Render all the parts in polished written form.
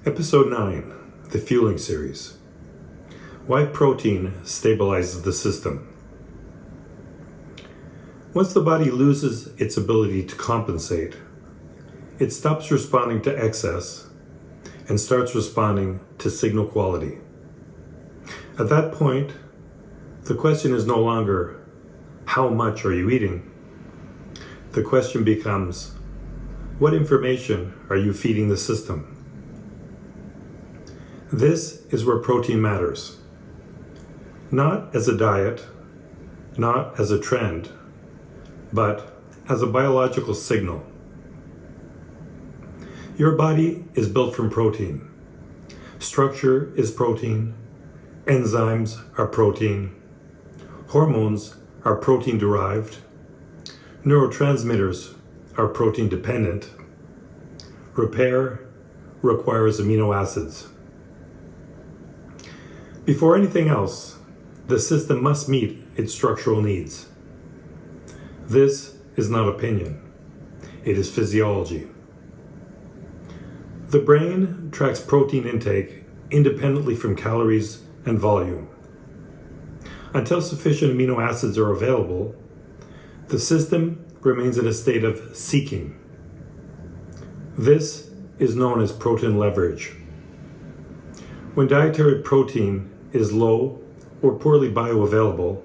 Episode 9, the Fueling Series. Why protein stabilizes the system. Once the body loses its ability to compensate, it stops responding to excess and starts responding to signal quality. At that point, the question is no longer, how much are you eating? The question becomes, what information are you feeding the system? This is where protein matters. Not as a diet, not as a trend, but as a biological signal. Your body is built from protein. Structure is protein. Enzymes are protein. Hormones are protein-derived. Neurotransmitters are protein-dependent. Repair requires amino acids. Before anything else, the system must meet its structural needs. This is not opinion. It is physiology. The brain tracks protein intake independently from calories and volume. Until sufficient amino acids are available, the system remains in a state of seeking. This is known as protein leverage. When dietary protein is low or poorly bioavailable,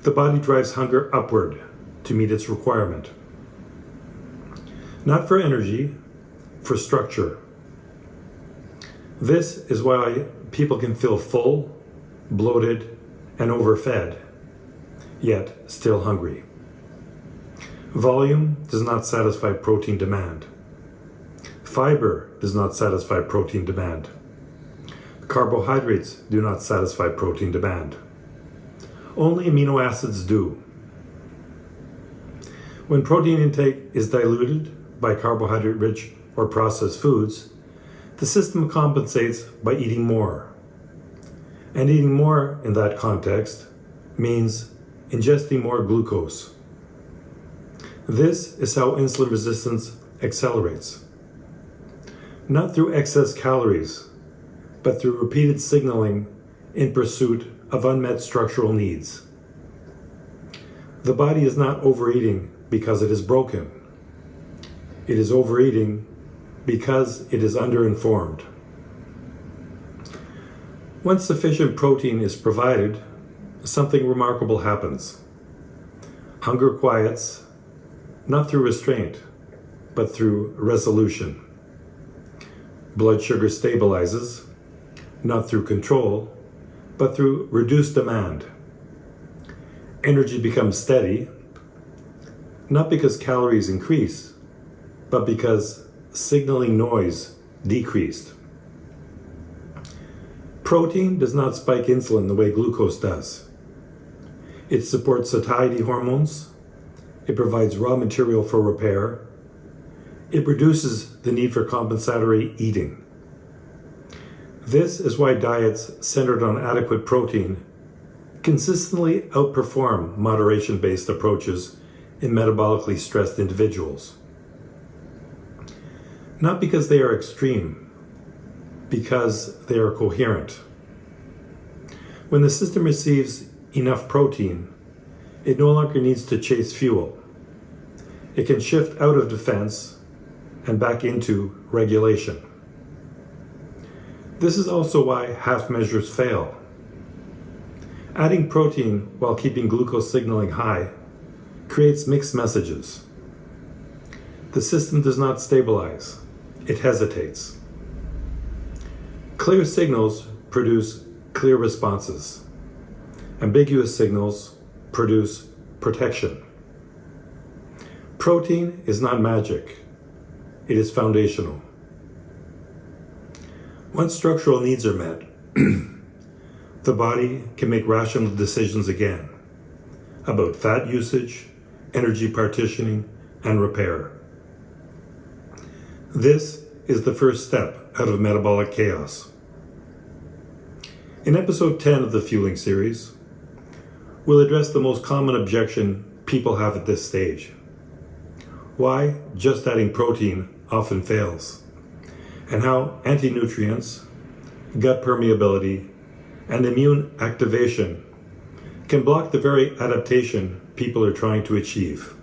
the body drives hunger upward to meet its requirement. Not for energy, for structure. This is why people can feel full, bloated, and overfed, yet still hungry. Volume does not satisfy protein demand. Fiber does not satisfy protein demand. Carbohydrates do not satisfy protein demand. Only amino acids do. When protein intake is diluted by carbohydrate-rich or processed foods, the system compensates by eating more. And eating more in that context means ingesting more glucose. This is how insulin resistance accelerates. Not through excess calories, but through repeated signaling in pursuit of unmet structural needs. The body is not overeating because it is broken. It is overeating because it is underinformed. Once sufficient protein is provided, something remarkable happens. Hunger quiets, not through restraint, but through resolution. Blood sugar stabilizes, not through control, but through reduced demand. Energy becomes steady, not because calories increase, but because signaling noise decreased. Protein does not spike insulin the way glucose does. It supports satiety hormones. It provides raw material for repair. It reduces the need for compensatory eating. This is why diets centered on adequate protein consistently outperform moderation-based approaches in metabolically stressed individuals. Not because they are extreme, because they are coherent. When the system receives enough protein, it no longer needs to chase fuel. It can shift out of defense and back into regulation. This is also why half measures fail. Adding protein while keeping glucose signaling high creates mixed messages. The system does not stabilize, it hesitates. Clear signals produce clear responses. Ambiguous signals produce protection. Protein is not magic, it is foundational. Once structural needs are met, the body can make rational decisions again about fat usage, energy partitioning, and repair. This is the first step out of metabolic chaos. In episode 10 of the Fueling series, we'll address the most common objection people have at this stage. Why just adding protein often fails, and how anti-nutrients, gut permeability, and immune activation can block the very adaptation people are trying to achieve.